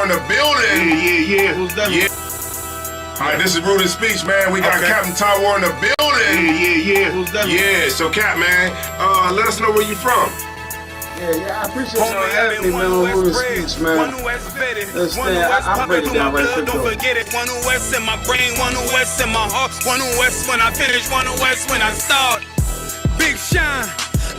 in the building. Yeah. Who's that? Yeah. All right, this is Rude Speech, man. We got Captain Tower in the building. Yeah. Who's that? Yeah, so Cap, man, let us know where you from. Yeah, I appreciate y'all having me, man, on Rude Speech, man. Understand, I'll break it down right quick, don't forget it. One West in my brain, one West in my heart, one West when I finish, one West when I start. Big shine,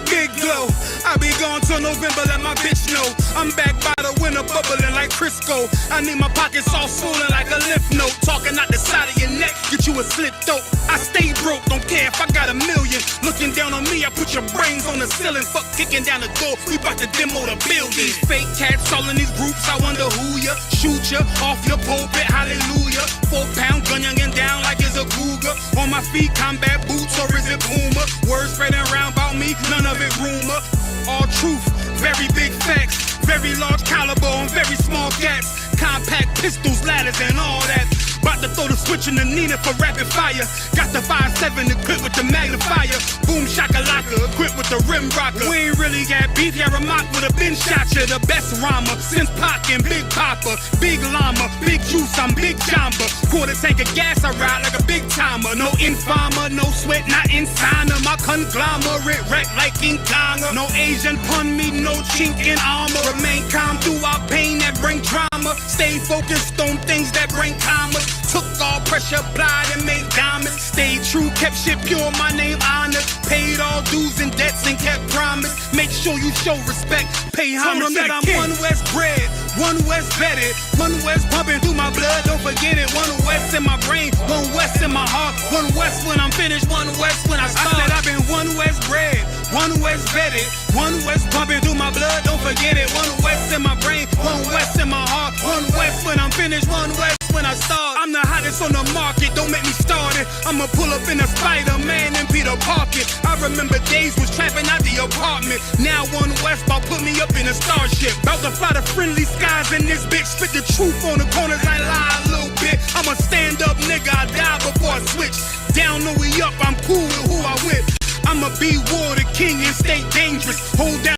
big glow. I be gone till November, let my bitch know. I'm back by the winter, bubbling like Crisco. I need my pockets all swollen like a lymph node. Talking out the side of your neck, get you a slit throat. I stay broke, don't care if I got $1 million. Looking down on me, I put your brains on the ceiling. Fuck kicking down the door, we bout to demo the building. Fake cats all in these groups, I wonder who ya. Shoot ya off your pulpit, hallelujah. 4-pound gun youngin' down like it's a cougar. On my feet, combat boots, or is it Puma? Words spreading around about me, none of it rumor. All truth, very big facts, very large caliber on very small gaps, compact pistols, ladders, and all that. About to throw the switch in the Nina for rapid fire. Got the 5.7 equipped with the magnifier. Boom shakalaka, equipped with the rim rocker. We ain't really got beef, yeah, Ramak would have been shot ya. The best rhymer since Pac and Big Papa. Big llama, big juice, I'm Big Jamba. Quarter tank of gas, I ride like a big timer. No infamer, no sweat, not inside of my conglomerate. Wreck like King Konga. No Asian pun me, no chink in armor. Remain calm through our pain that bring drama. Stay focused on things that bring commas. Took all pressure, applied and made diamonds. Stayed true, kept shit pure, my name honored. Paid all dues and debts and kept promise. Make sure you show respect, pay homage. I'm one West bred, one West vetted, one West pumping through my blood, don't forget it. One West in my brain, one West in my heart, one West when I'm finished, one West when I start. I said I've been one West bred, one West vetted, one West pumping through my blood, don't forget it. One West in my brain, one West in my heart, one West when I'm finished, one West when I start. I'm the hottest on the market, don't make me start it. I'ma pull up in a Spider-Man and Peter Parker. I remember days was trapping out the apartment. Now one West about put me up in a starship. About to fly the friendly skies in this bitch. Spit the truth on the corners, I lie a little bit. I'm a stand-up nigga, I die before I switch. Down no we up, I'm cool with who I with. I'ma be war the king and stay dangerous. Hold down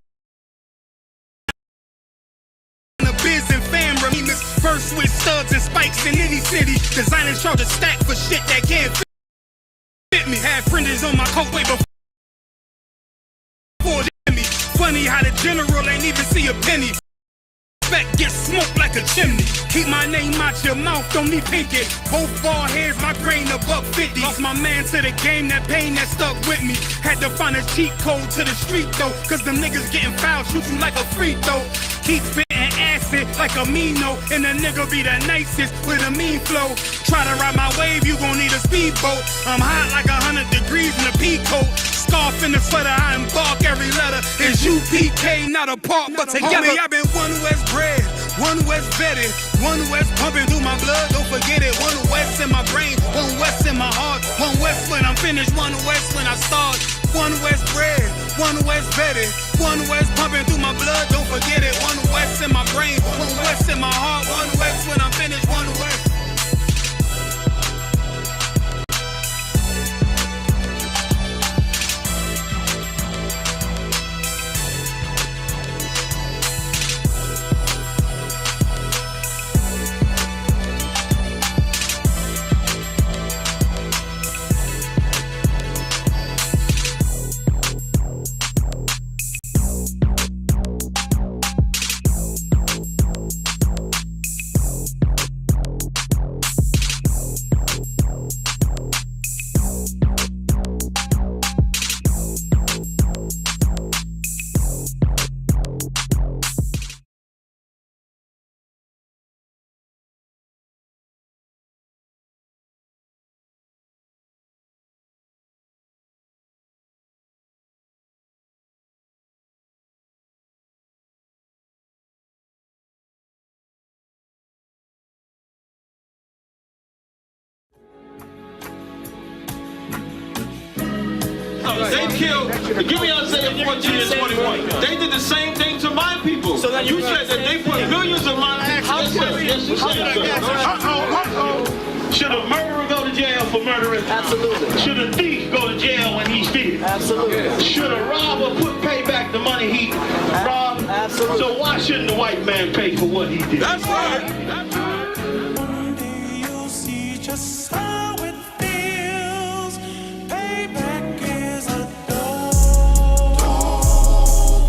the biz and fam remix. First with studs and spikes in any city. Designers charge a stack for shit that can't fit me. Had friends on my coat way before me. Funny how the general ain't even see a penny. Get smoked like a chimney. Keep my name out your mouth, don't need pinky. Both ball heads, my grain $1.50. Lost my man to the game, that pain that stuck with me. Had to find a cheat code to the street though, cause them niggas getting fouled, shoot you like a free throw. Keep spitting acid like a Mino, and the nigga be the nicest with a mean flow. Try to ride my wave, you gon' need a speedboat. I'm hot like 100 degrees in a peacoat. Scarf in the sweater, I embark every letter. It's UPK, not a part, but together. Homie, I've been one West bred, one West vetted, one West pumping through my blood, don't forget it. One West in my brain, one West in my heart, one West when I'm finished, one West when I start. One West bred, one West vetted, one West pumping through my blood, don't forget it. One West in my brain, one West in my heart, one West when I'm finished, one West. They killed, give me Isaiah 14 and 21. They did the same thing to my people. So you said that they put millions of my houses. Yes, you said so. Should a murderer go to jail for murdering? Absolutely. Should a thief go to jail when he steals? money. Absolutely. Should a robber pay back the money he robbed? Absolutely. So why shouldn't the white man pay for what he did? That's right. One day you'll see just how it feels. Payback is a dog.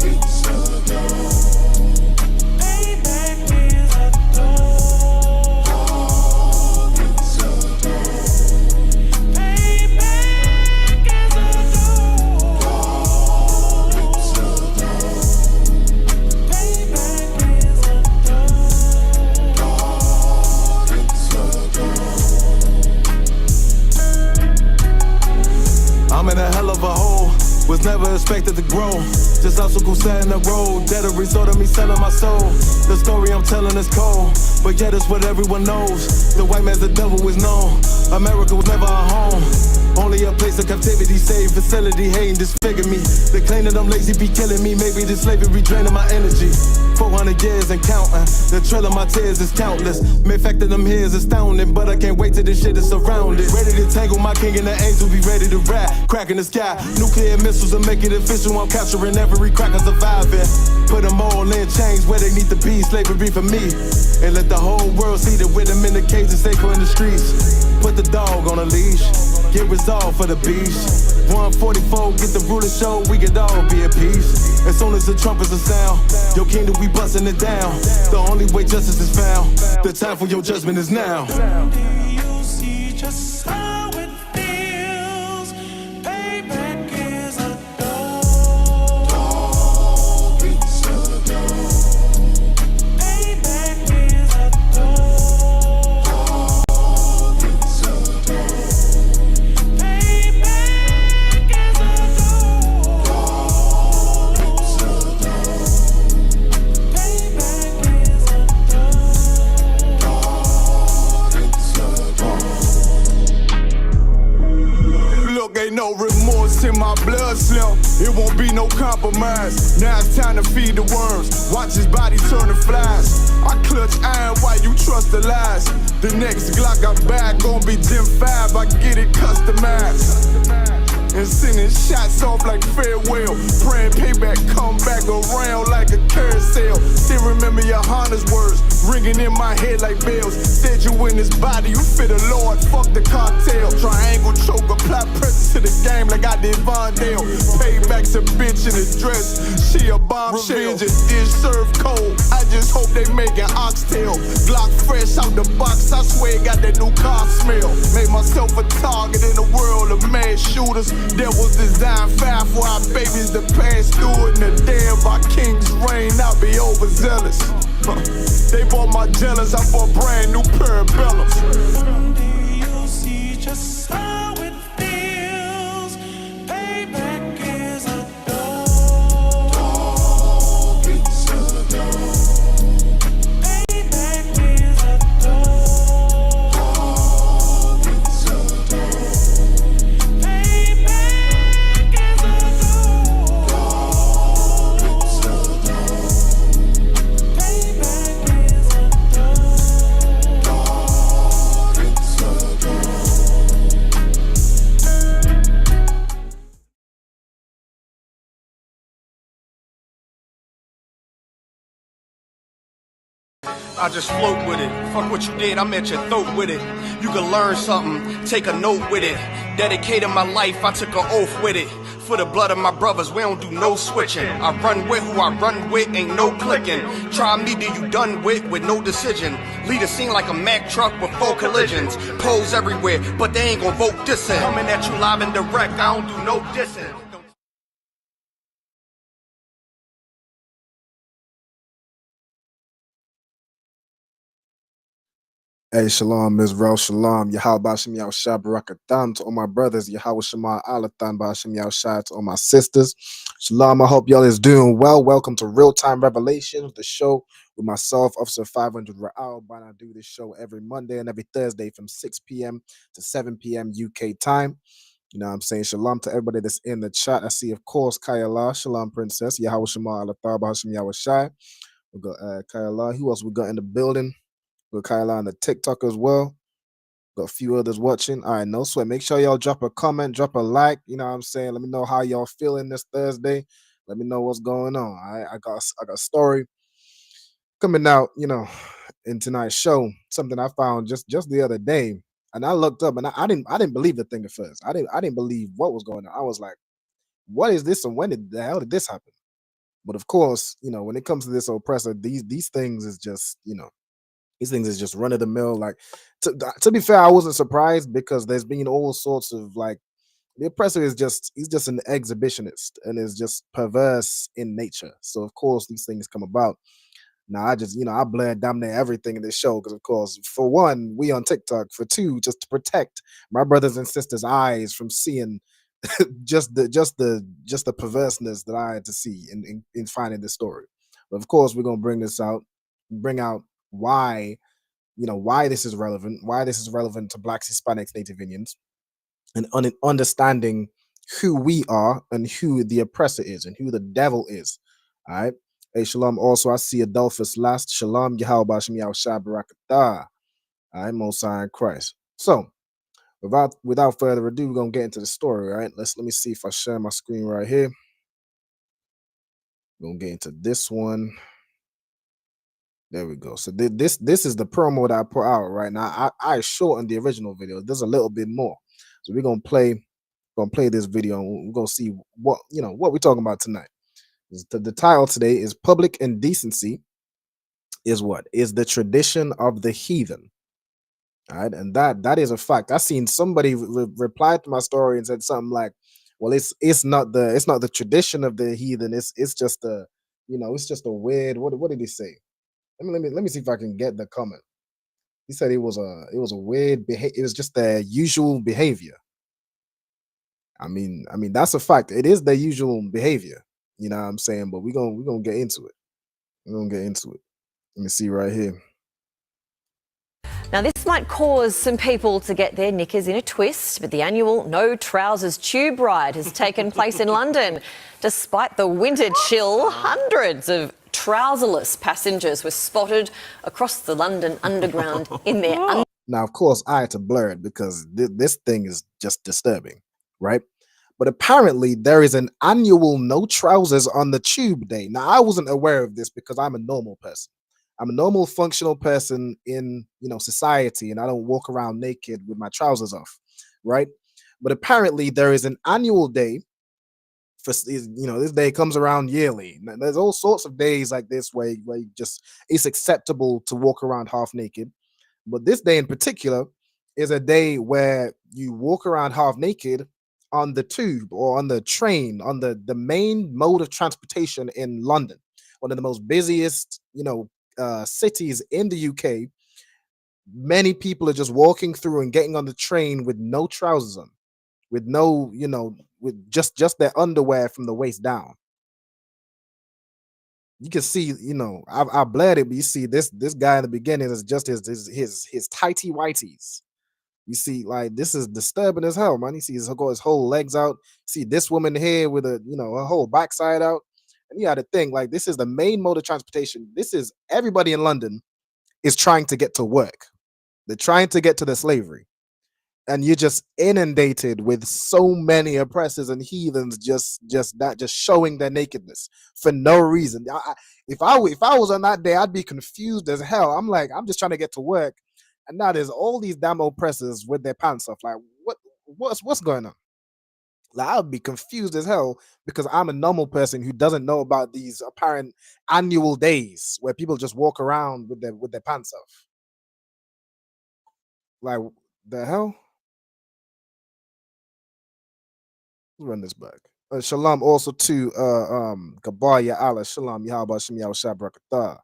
It's a dog. Payback is a dog. It's a dog. Payback is a dog. It's a dog. Payback is a I'm in a hell of a hole, was never expected to grow. Just obstacle set in the road, that a result of me selling my soul. The story I'm telling is cold, but yet it's what everyone knows. The white man's the devil is known. America was never our home, only a place of captivity, safe facility, hating, disfigure me. They claim that I'm lazy, be killing me. Maybe this slavery draining my energy. 400 years and counting, the trail of my tears is countless. Main fact that I'm here is astounding, but I can't wait till this shit is surrounded. Ready to tangle my king and the angel, be ready to rap. Crack in the sky, nuclear missiles and make it official. I'm capturing every cracker surviving. Put them all in chains where they need to be, slavery for me. And let the whole world see that with them in the cage and safer in the streets. Put the dog on a leash, get resolved for the beast. 144, get the ruler show, we could all be at peace. As soon as the trumpets are sound, your kingdom we busting it down. The only way justice is found, the time for your judgment is now. One day you'll see just how it feels. Payback is a dog. It's a dog. Payback is a dog. It's a dog. Payback is a dog. It's a dog. Payback is a Look, ain't no remorse in my blood slim. It won't be no compromise. Now it's time to feed the worms. Watch his body turn to flies. I clutch iron while you trust the lies. The next Glock I buy gon' be Gen 5. I get it customized. And sending shots off like farewell. Praying payback come back around like a carousel. Still remember your Honda's words ringing in my head like bells. Said you in this body, you fit the Lord, fuck the cartel. Triangle choke, apply pressure to the game like I did Vondale. Payback's a bitch in a dress, she a bombshell. Revenge is dish served cold, I just hope they making oxtail. Glock fresh out the box, I swear it got that new car smell. Made myself a target in a world of mad shooters. That was designed fire for our babies to pass through it. In the day of our king's reign, I'll be overzealous. They bought my jealous, I bought brand new parabellums. One day you'll see just how it feels. Payback is a dog. It's a dog. Payback is a dog. It's a dog. Payback is a dog. It's a dog. Payback is a I just float with it. Fuck what you did, I'm at your throat with it. You can learn something, take a note with it. Dedicated my life, I took an oath with it. For the blood of my brothers, we don't do no switching. I run with who I run with, ain't no clicking. Try me, do you done with no decision. Lead a scene like a Mack truck with 4 collisions. Pose everywhere, but they ain't gon' vote dissing. Coming at you live and direct, I don't do no dissing. Hey, shalom, Israel, shalom. Yahweh Bashim Yahushua Barakatham to all my brothers. Yahweh Shema Alathan Bashim Yahushua to all my sisters. Shalom, I hope y'all is doing well. Welcome to Real Time Revelations, the show with myself, Officer 500 Ra'al. But I do this show every Monday and every Thursday from 6 p.m. to 7 p.m. UK time. You know what I'm saying? Shalom to everybody that's in the chat. I see, of course, Kayala. Shalom, Princess. Yahweh Shema Alathan Bashim Yahushua. We got Kayala. Who else we got in the building? With Kyla on the TikTok as well. Got a few others watching. All right, no sweat. Make sure y'all drop a comment, drop a like. You know what I'm saying? Let me know how y'all feeling this Thursday. Let me know what's going on. All right, I got a story coming out, in tonight's show. Something I found just the other day, and I looked up, and I didn't believe the thing at first. I didn't believe what was going on. I was like, what is this, and when the hell did this happen? But of course, when it comes to this oppressor, these things is just, these things is just run of the mill. Like, to be fair, I wasn't surprised because there's been all sorts of, like, the oppressor he's just an exhibitionist and is just perverse in nature. So of course these things come about. Now I just, I blurred damn near everything in this show because, of course, for one, we on TikTok. For two, just to protect my brothers and sisters' eyes from seeing just the perverseness that I had to see in finding this story. But of course, we're gonna bring out why, why this is relevant to Blacks, Hispanics, Native Indians, and understanding who we are and who the oppressor is and who the devil is. All right. Hey, shalom. Also, I see Adolphus last. Shalom. Yahweh Shem Yahweh Shai Barakatah. All right, Most High in Christ. So, without further ado, we're gonna get into the story. Right. Let me see if I share my screen right here. We're gonna get into this one. There we go. So this is the promo that I put out right now. I shortened the original video. There's a little bit more. So we're gonna play this video and we're gonna see what we're talking about tonight. The title today is Public Indecency is what? Is the tradition of the heathen. All right, and that is a fact. I seen somebody reply to my story and said something like, well, it's not the tradition of the heathen, it's just a it's just a weird, what did he say? Let me see if I can get the comment. He said it was a weird behavior. It was just their usual behavior. I mean, that's a fact. It is their usual behavior. You know what I'm saying? But we're gonna get into it. We're gonna get into it. Let me see right here. Now, this might cause some people to get their knickers in a twist, but the annual No Trousers Tube Ride has taken place in London. Despite the winter chill, hundreds of trouserless passengers were spotted across the London Underground in their... Now, of course, I had to blur it because this thing is just disturbing, right? But apparently there is an annual No Trousers on the Tube Day. Now, I wasn't aware of this because I'm a normal person. I'm a normal, functional person in, society, and I don't walk around naked with my trousers off, right? But apparently there is an annual day for, this day comes around yearly. Now, there's all sorts of days like this where it's acceptable to walk around half naked. But this day in particular is a day where you walk around half naked on the tube or on the train, on the main mode of transportation in London, one of the most busiest, cities in the UK. Many people are just walking through and getting on the train with no trousers on, with no, with just their underwear from the waist down. You can see, I bled it, but you see this guy in the beginning is just his tighty whities. You see, like, this is disturbing as hell, man. You see, he's got his whole legs out. See this woman here with her whole backside out. And you got to think, like, this is the main mode of transportation. This is everybody in London is trying to get to work. They're trying to get to the slavery. And you're just inundated with so many oppressors and heathens just showing their nakedness for no reason. If I was on that day, I'd be confused as hell. I'm like, I'm just trying to get to work. And now there's all these damn oppressors with their pants off. Like, what's going on? Like, I would be confused as hell because I'm a normal person who doesn't know about these apparent annual days where people just walk around with their pants off. Like, the hell? Let's run this back. Shalom also to Gabaya Allah. Shalom Yahweh Shem Yahweh Shai Barakatah.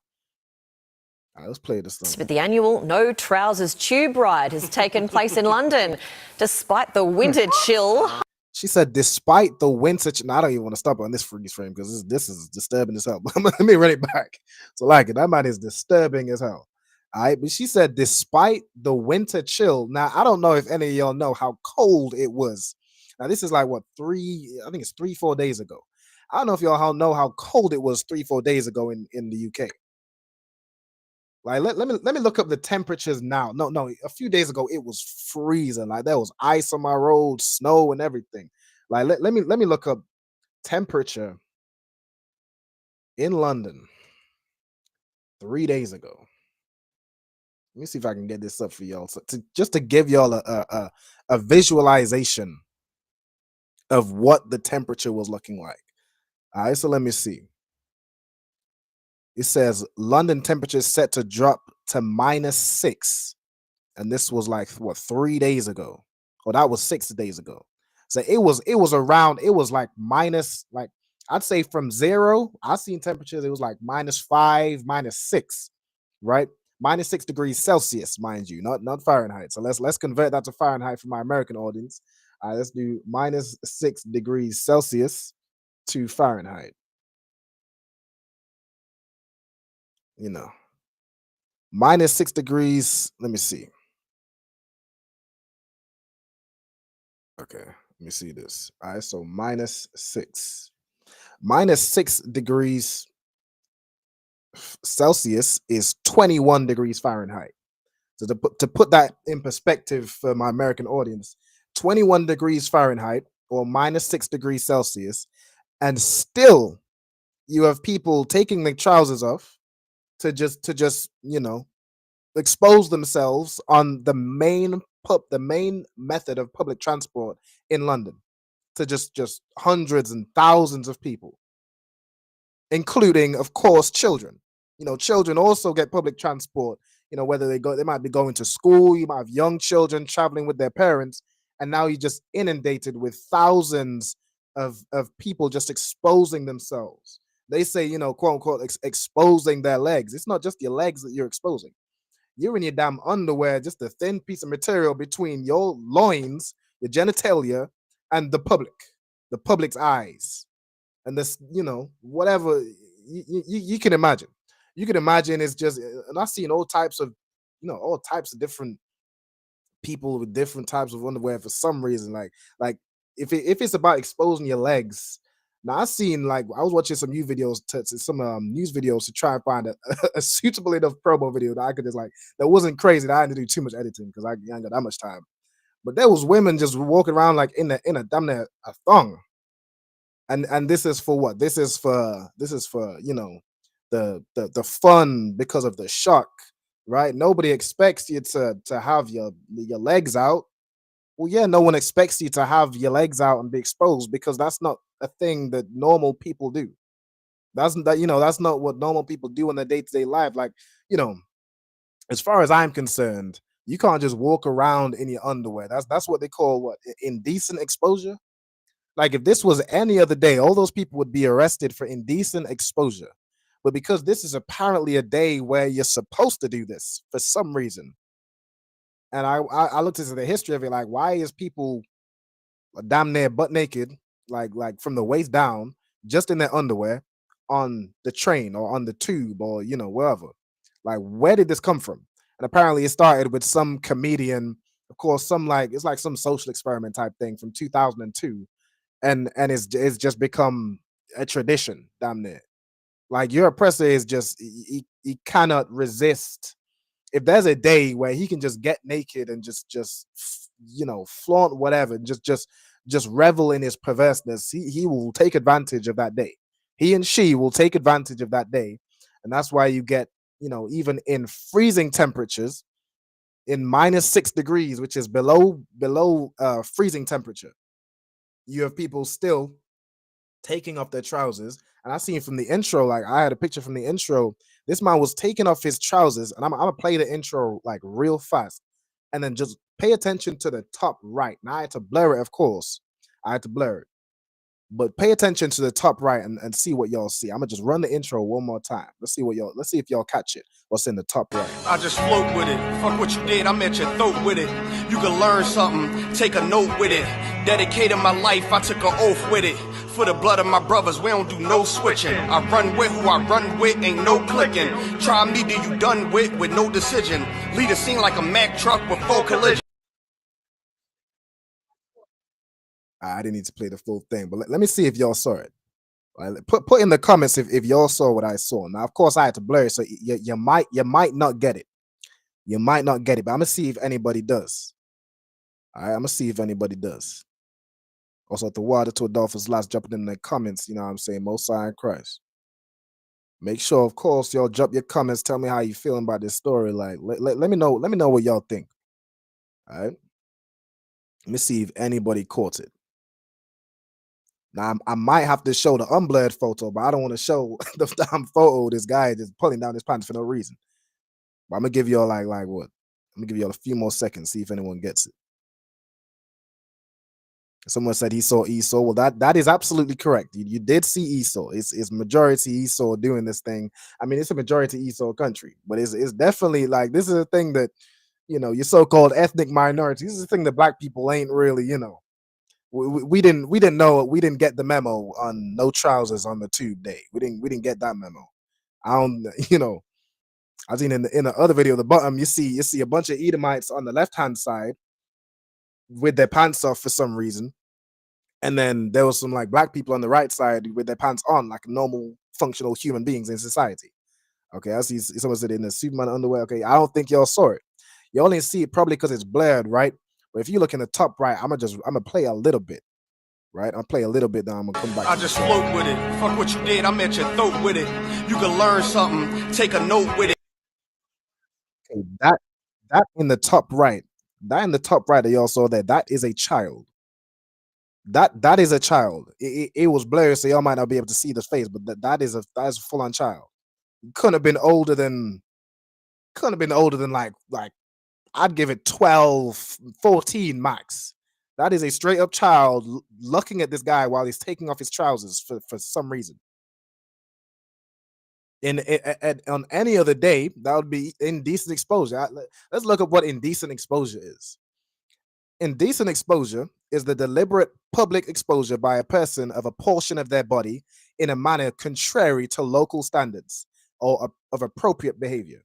All right, let's play this thing. But the annual No Trousers Tube Ride has taken place in London. Despite the winter chill... She said, despite the winter... Now, I don't even want to stop on this freeze frame because this is disturbing as hell. Let me run it back. So, like, that man is disturbing as hell. All right, but she said, despite the winter chill... Now, I don't know if any of y'all know how cold it was. Now, this is like, what, 3-4 days ago. I don't know if y'all know how cold it was 3-4 days ago in the UK. Like let me look up the temperatures now. No, a few days ago it was freezing. Like there was ice on my road, snow and everything. Like let me look up temperature in London 3 days ago. Let me see if I can get this up for y'all. So just to give y'all a visualization of what the temperature was looking like. All right, so let me see. It says London temperature set to drop to -6. And this was like what 3 days ago. Or that was 6 days ago. So it was around, it was like minus, like I'd say from 0, I seen temperatures, it was like -5, -6, right? -6 degrees Celsius, mind you, not Fahrenheit. So let's convert that to Fahrenheit for my American audience. Let's do -6 degrees Celsius to Fahrenheit. You know, -6 degrees. Let me see. Okay, let me see this. All right, so -6. -6 degrees Celsius is 21 degrees Fahrenheit. So to put that in perspective for my American audience, 21 degrees Fahrenheit or -6 degrees Celsius, and still you have people taking their trousers off to just expose themselves on the main method of public transport in London to just hundreds and thousands of people, including, of course, children. Children also get public transport. Whether they might be going to school. You might have young children traveling with their parents, and now you're just inundated with thousands of people just exposing themselves. They say, quote unquote, exposing their legs. It's not just your legs that you're exposing. You're in your damn underwear, just a thin piece of material between your loins, your genitalia, and the public's eyes. And this, whatever you can imagine. You can imagine it's just, and I've seen all types of different people with different types of underwear for some reason. Like if it's about exposing your legs. Now I've seen, like, I was watching some news videos to try and find a suitable enough promo video that I could just that wasn't crazy, that I had to do too much editing because I ain't got that much time. But there was women just walking around like in a damn near a thong. And this is for what? This is for the fun because of the shock, right? Nobody expects you to have your legs out. Well, yeah, no one expects you to have your legs out and be exposed because that's not a thing that normal people do. That's not what normal people do in their day-to-day life. Like, as far as I'm concerned, you can't just walk around in your underwear. That's what they call what? Indecent exposure. Like if this was any other day, all those people would be arrested for indecent exposure. But because this is apparently a day where you're supposed to do this for some reason, and I looked into the history of it, like why is people damn near butt naked, like from the waist down, just in their underwear on the train or on the tube or wherever? Like where did this come from? And apparently it started with some comedian, of course, it's like some social experiment type thing from 2002, and it's just become a tradition, damn near. Like your oppressor is just he cannot resist. If there's a day where he can just get naked and just flaunt whatever, just revel in his perverseness, he will take advantage of that day. He and she will take advantage of that day, and that's why you get even in freezing temperatures, in -6 degrees, which is below freezing temperature, you have people still taking off their trousers. And I seen from the intro, like I had a picture from the intro. This man was taking off his trousers, and I'm gonna play the intro like real fast, and then just pay attention to the top right. Now I had to blur it, of course. I had to blur it, but pay attention to the top right and see what y'all see. I'm gonna just run the intro one more time. Let's see if y'all catch it. What's in the top right? I just float with it. Fuck what you did, I'm at your throat with it. You can learn something, take a note with it. Dedicated my life, I took an oath with it. For the blood of my brothers, we don't do no switching. I run with who I run with, ain't no clicking. Try me, do you done with no decision. Lead a scene like a Mack truck with full collision. I didn't need to play the full thing, but let me see if y'all saw it. Right? Put in the comments if y'all saw what I saw. Now, of course, I had to blur it, so you might not get it. You might not get it, but I'm gonna see if anybody does. All right, I'm gonna see if anybody does. Also, the water to Adolphus last jumping in the comments. You know what I'm saying? Most High in Christ. Make sure, of course, y'all drop your comments. Tell me how you feeling about this story. Like, let me know. Let me know what y'all think. All right. Let me see if anybody caught it. Now, I might have to show the unblurred photo, but I don't want to show the damn photo of this guy just pulling down his pants for no reason. But I'm gonna give y'all like what? I'm gonna give y'all a few more seconds, see if anyone gets it. Someone said he saw Esau. Well, that is absolutely correct. You did see Esau. It's majority Esau doing this thing. I mean, it's a majority Esau country, but it's definitely like this is a thing that your so-called ethnic minorities. This is a thing that black people ain't really we didn't know it. We didn't get the memo on no trousers on the tube day. We didn't get that memo. I don't I seen in the other video, the bottom you see a bunch of Edomites on the left hand side with their pants off for some reason, and then there was some like black people on the right side with their pants on like normal functional human beings in society. Okay, I see someone said in the Superman underwear. Okay, I don't think y'all saw it. You only see it probably because it's blurred, right? But if you look in the top right, I'm gonna play a little bit. Right, I'll play a little bit. Then I'm gonna come back. I just float with it. Fuck what you did. I'm at your throat with it. You can learn something. Take a note with it. Okay, that in the top right, that y'all saw there, that is a child. That is a child. It was blurry, so y'all might not be able to see the face, but that is a full on child. Couldn't have been older than like I'd give it 12, 14 max. That is a straight up child looking at this guy while he's taking off his trousers for some reason. On any other day, that would be indecent exposure. Let's look at what indecent exposure is. Indecent exposure is the deliberate public exposure by a person of a portion of their body in a manner contrary to local standards or of appropriate behavior.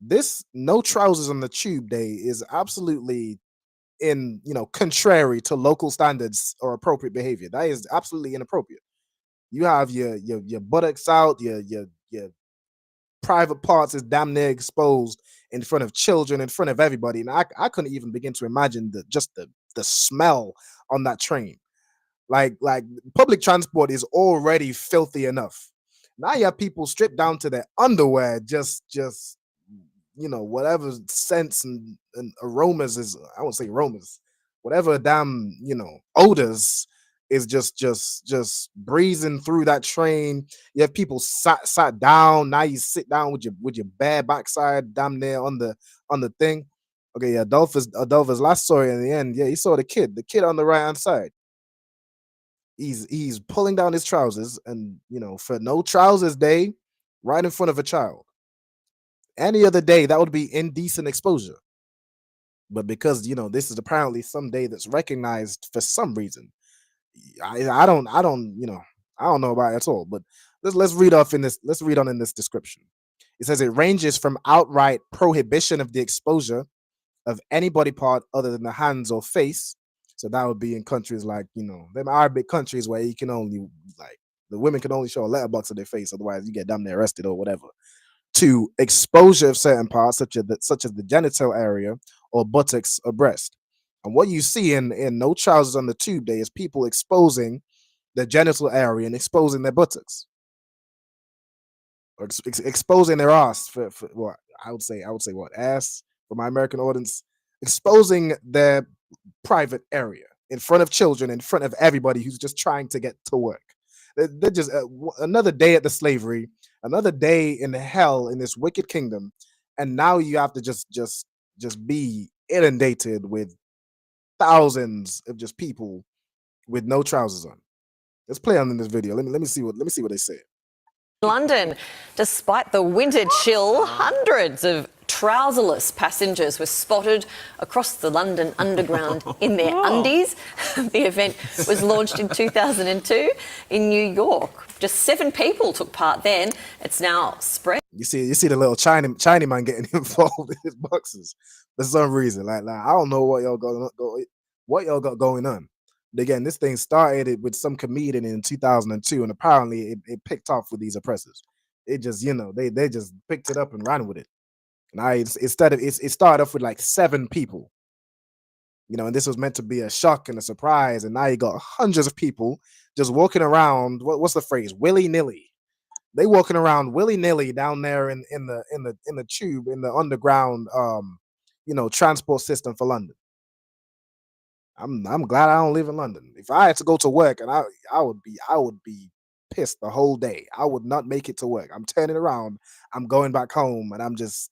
This no trousers on the tube day is absolutely contrary to local standards or appropriate behavior. That is absolutely inappropriate. You have your buttocks out, your private parts is damn near exposed in front of children, in front of everybody. And I couldn't even begin to imagine the smell on that train. Like public transport is already filthy enough. Now you have people stripped down to their underwear, just whatever scents and aromas is, I won't say aromas, whatever damn odors is just breezing through that train. You have people sat down. Now you sit down with your bare backside damn near on the thing. Okay, yeah, Adolphus last story in the end. Yeah, he saw the kid on the right hand side. He's pulling down his trousers, and for no trousers day, right in front of a child. Any other day, that would be indecent exposure. But because this is apparently some day that's recognized for some reason, I don't know about it at all. But let's read off in this. Let's read on in this description. It says it ranges from outright prohibition of the exposure of any body part other than the hands or face. So that would be in countries like them Arabic countries where you can only the women can only show a letterbox of their face, otherwise you get damn near arrested or whatever. To exposure of certain parts, such as the genital area or buttocks or breast. And what you see in no trousers on the tube day is people exposing the genital area and exposing their buttocks, or exposing their ass for what I would say what ass for my American audience, exposing their private area in front of children, in front of everybody who's just trying to get to work. They're just another day at the slavery, another day in hell in this wicked kingdom, and now you have to just be inundated with thousands of just people with no trousers on. Let's play on in this video. Let me see what they say. London, despite the winter chill, hundreds of trouserless passengers were spotted across the London Underground in their undies. The event was launched in 2002 in New York. Just 7 people took part then. It's now spread. You see the little Chinese man getting involved in his boxes for some reason. Like I don't know what y'all got going on. Again, this thing started with some comedian in 2002, and apparently it picked off with these oppressors. It just, they just picked it up and ran with it. And it started off with like 7 people, and this was meant to be a shock and a surprise, and now you got hundreds of people just walking around. What's the phrase? Willy-nilly. They walking around willy-nilly down there in the tube, in the underground transport system for London. I'm glad I don't live in London. If I had to go to work, and I would be pissed the whole day. I would not make it to work. I'm turning around, I'm going back home, and I'm just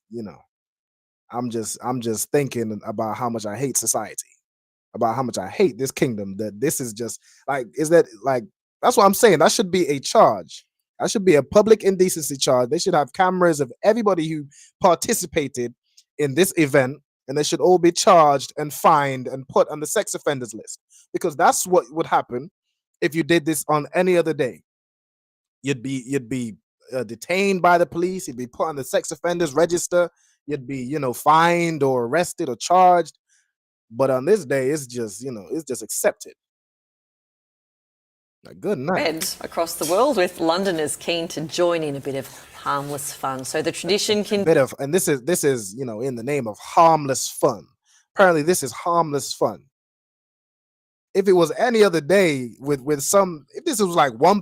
thinking about how much I hate society, about how much I hate this kingdom. That this is just that's what I'm saying. That should be a charge. That should be a public indecency charge. They should have cameras of everybody who participated in this event, and they should all be charged and fined and put on the sex offenders list, because that's what would happen if you did this on any other day. You'd be detained by the police. You'd be put on the sex offenders register. You'd be fined or arrested or charged. But on this day, it's just accepted. Good night. Across the world, with Londoners keen to join in a bit of harmless fun. So the tradition can and this is in the name of harmless fun. Apparently, this is harmless fun. If it was any other day if this was like one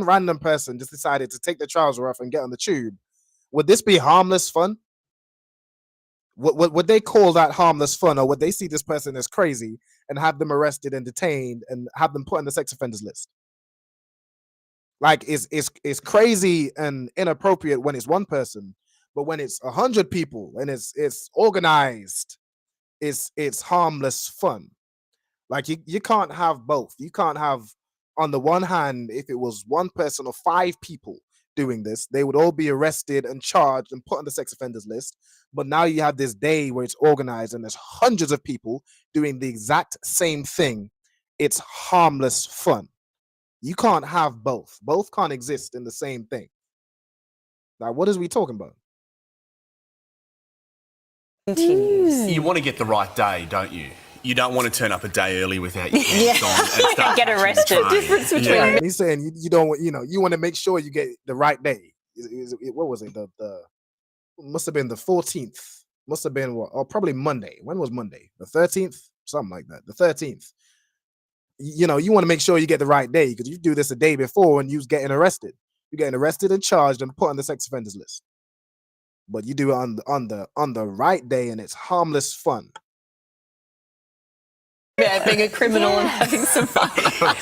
random person just decided to take their trouser off and get on the tube, would this be harmless fun? Would they call that harmless fun, or would they see this person as crazy and have them arrested and detained and have them put on the sex offenders list? Like, it's crazy and inappropriate when it's one person, but when it's 100 people and it's organized, it's harmless fun. Like, you can't have both. You can't have, on the one hand, if it was one person or 5 people doing this, they would all be arrested and charged and put on the sex offenders list. But now you have this day where it's organized and there's hundreds of people doing the exact same thing. It's harmless fun. You can't have both. Both can't exist in the same thing. Like, what is we talking about? continues. You want to get the right day, don't you? You don't want to turn up a day early without your pants on and start get arrested. Difference between He's saying you don't, you want to make sure you get the right day. What was it? The must have been the 14th. Must have been or probably Monday. When was Monday? The 13th, something like that. The 13th. You want to make sure you get the right day, because you do this a day before and you're getting arrested. You're getting arrested and charged and put on the sex offenders list. But you do it on the right day, and it's harmless fun. Yeah, being a criminal and having some fun.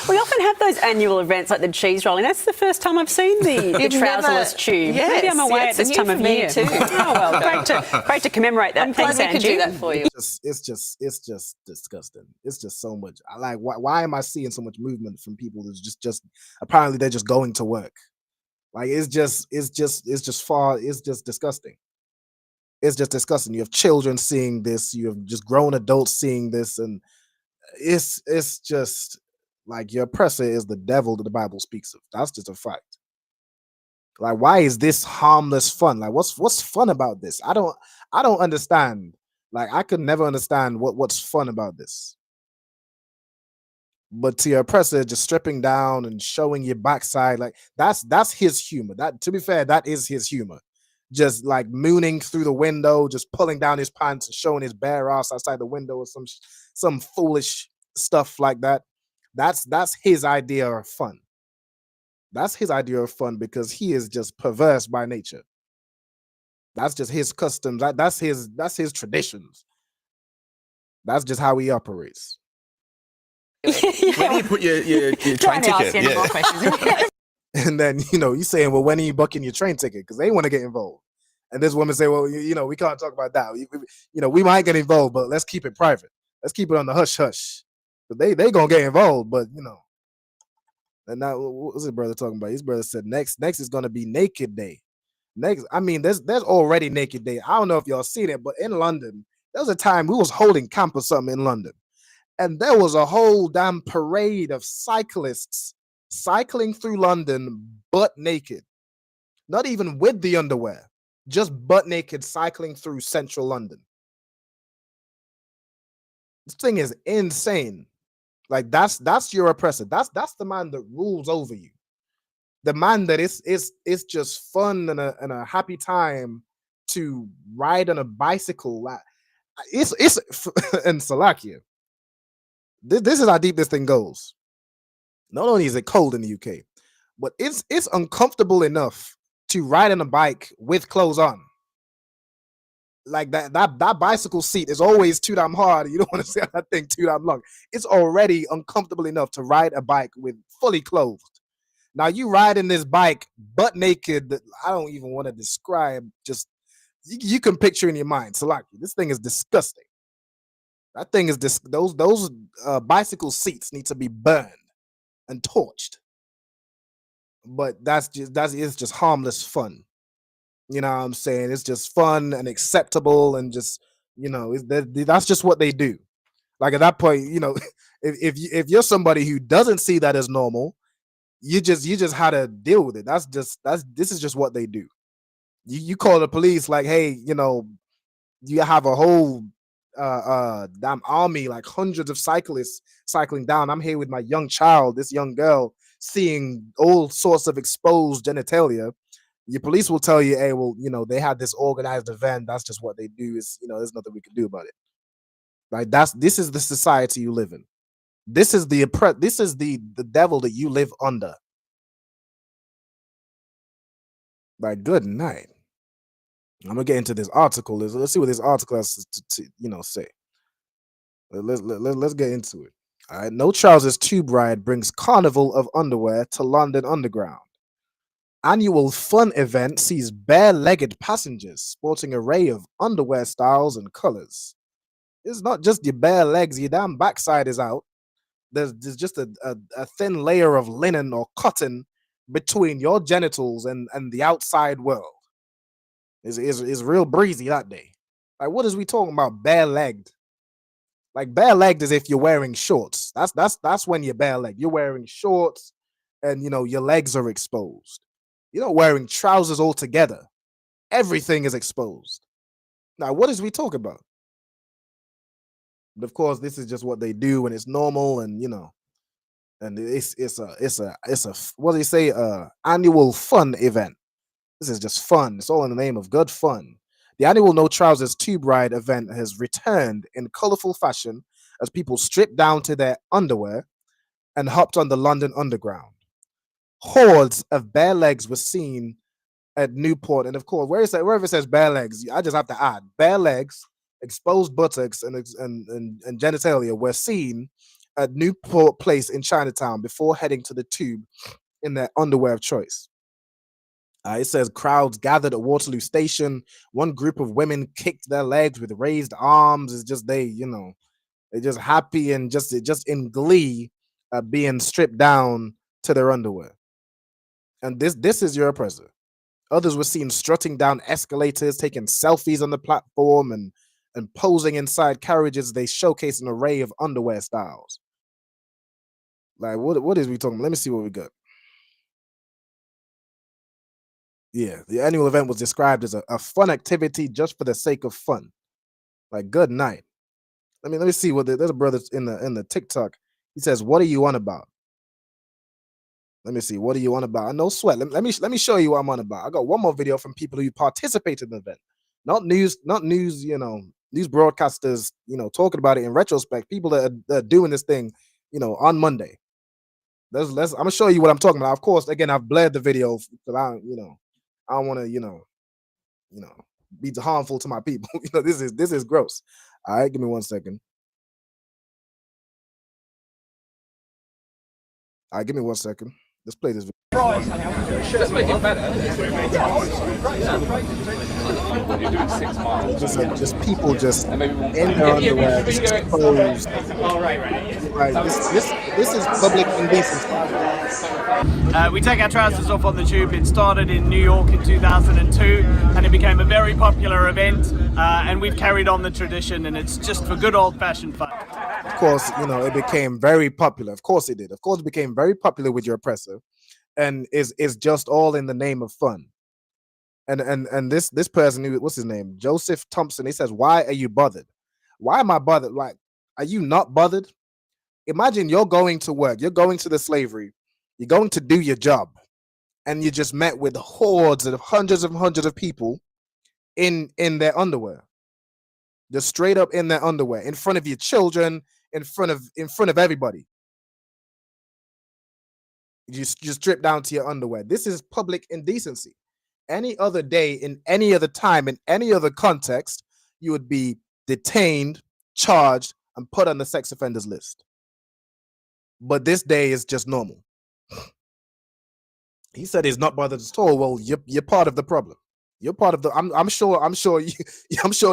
We often have those annual events like the cheese rolling. That's the first time I've seen the trouserless tube. Yes, maybe I'm away at this time of year. Too. Oh well, great to commemorate that. I'm glad we could do that for you. It's just disgusting. It's just so much. I like why am I seeing so much movement from people who's just apparently they're just going to work. Like it's just disgusting. It's just disgusting. You have children seeing this, you have just grown adults seeing this, and it's just like your oppressor is the devil that the Bible speaks of. That's just a fact. Like, why is this harmless fun? Like, what's fun about this? I don't understand. Like, I could never understand what's fun about this. But to your oppressor, just stripping down and showing your backside, like that's his humor. That, to be fair, that is his humor. Just like mooning through the window, just pulling down his pants and showing his bare ass outside the window, or some foolish stuff like that. That's his idea of fun. That's his idea of fun, because he is just perverse by nature. That's just his customs. That's his traditions. That's just how he operates. Where do you put your train ticket? Yeah. And then, you saying, well, when are you booking your train ticket? Because they want to get involved. And this woman say, well, we can't talk about that. We might get involved, but let's keep it private. Let's keep it on the hush hush. But they gonna get involved, but And now, what was his brother talking about? His brother said next is gonna be Naked Day. Next, I mean, there's already Naked Day. I don't know if y'all seen it, but in London, there was a time we was holding camp or something in London, and there was a whole damn parade of cyclists cycling through London butt naked, not even with the underwear, just butt naked, cycling through central London. This thing is insane. Like that's your oppressor. That's the man that rules over you. The man that it's just fun and a happy time to ride on a bicycle. Like it's in Salakia. This is how deep this thing goes. Not only is it cold in the UK, but it's uncomfortable enough to ride on a bike with clothes on. Like that bicycle seat is always too damn hard. You don't want to sit on that thing too damn long. It's already uncomfortable enough to ride a bike with fully clothed. Now you riding this bike butt naked. I don't even want to describe. Just you can picture in your mind. Salaki, this thing is disgusting. That thing is those bicycle seats need to be burned and torched. But it's just harmless fun. You know what I'm saying? It's just fun and acceptable and just, that's just what they do. Like at that point, if you're somebody who doesn't see that as normal, you just had to deal with it. This is just what they do. You call the police like, hey, you have a whole damn army, like hundreds of cyclists cycling down. I'm here with my young child, this young girl, seeing all sorts of exposed genitalia. Your police will tell you, hey, well, they had this organized event. That's just what they do. Is there's nothing we can do about it. Like this is the society you live in. This is the devil that you live under. Like, good night. I'm gonna get into this article. Let's see what this article has to say. Let's get into it. All right. No Trousers tube ride brings carnival of underwear to London Underground. Annual fun event sees bare-legged passengers sporting array of underwear styles and colors. It's not just your bare legs, your damn backside is out. There's just a thin layer of linen or cotton between your genitals and the outside world. Is real breezy that day. Like, what is we talking about bare-legged? Like, bare-legged is if you're wearing shorts. That's when you're bare-legged. You're wearing shorts and your legs are exposed. You're not wearing trousers altogether. Everything is exposed. Now, what is we talking about? But of course, this is just what they do, and it's normal, and and it's a what do you say? Annual fun event. This is just fun. It's all in the name of good fun. The annual No Trousers Tube Ride event has returned in colorful fashion as people stripped down to their underwear and hopped on the London Underground. Hordes of bare legs were seen at Newport, and of course, wherever it says bare legs, I just have to add bare legs, exposed buttocks, and genitalia were seen at Newport Place in Chinatown before heading to the tube in their underwear of choice. It says crowds gathered at Waterloo Station. One group of women kicked their legs with raised arms. It's just they're just happy and just in glee, being stripped down to their underwear. And this is your oppressor. Others were seen strutting down escalators, taking selfies on the platform, and posing inside carriages. They showcase an array of underwear styles. Like, what is we talking about? Let me see what we got. Yeah, the annual event was described as a fun activity just for the sake of fun. Like, good night. Let me see what there's a brother in the TikTok. He says, "What are you on about?" Let me see. What are you on about? No sweat. Let me show you what I'm on about. I got one more video from people who participated in the event. Not news, news broadcasters, talking about it in retrospect. People that are doing this thing, on Monday. I'm gonna show you what I'm talking about. Of course, again, I've blurred the video because I don't want to, be harmful to my people. This is gross. All right, give me 1 second. All right, give me 1 second. Let's play this video. Let's make it better. You're doing 6 miles. Just people just in their underwear, just exposed. Oh, right. Like, this is public indecency. We take our trousers off on the tube. It started in New York in 2002, and it became a very popular event. And we've carried on the tradition, and it's just for good old-fashioned fun. Of course, it became very popular. Of course it did. Of course it became very popular with your oppressor, and is just all in the name of fun. And this person, what's his name? Joseph Thompson. He says, "Why are you bothered? Why am I bothered? Like, are you not bothered? Imagine you're going to work, you're going to the slavery, you're going to do your job, and you just met with hordes of hundreds of people in their underwear, just straight up in their underwear, in front of your children, in front of everybody. You strip down to your underwear. This is public indecency. Any other day, in any other time, in any other context, you would be detained, charged, and put on the sex offenders list. But this day is just normal. He said he's not bothered at all. Well, you're part of the problem. You're part of the. I'm sure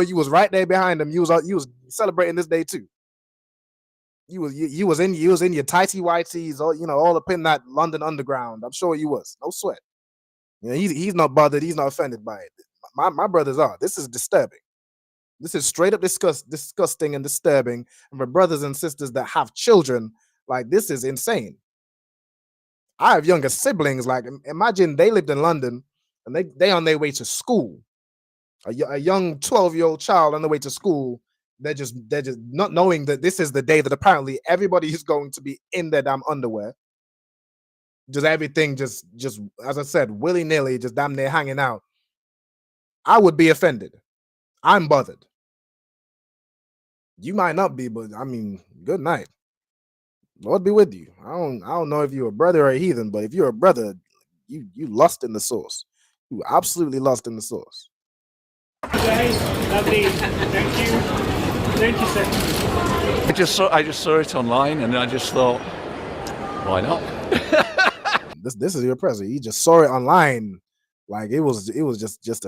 you was right there behind him. You was celebrating this day too. You was in your tighty whities, all up in that London underground. I'm sure you was. No sweat. He's not bothered. He's not offended by it. My brothers are. This is disturbing. This is straight up disgusting and disturbing. And for brothers and sisters that have children, like, this is insane. I have younger siblings. Like, imagine they lived in London and they on their way to school. A young 12-year-old child on the way to school. They're just not knowing that this is the day that apparently everybody is going to be in their damn underwear. Just everything, just as I said, willy-nilly, just damn near hanging out. I would be offended. I'm bothered. You might not be, but I mean, good night. Lord be with you. I don't know if you're a brother or a heathen, but if you're a brother, you lost in the sauce. You absolutely lost in the sauce. Guys, lovely. Thank you. Thank you, sir. I just saw it online, and I just thought, why not? This is your present. He just saw it online, like it was just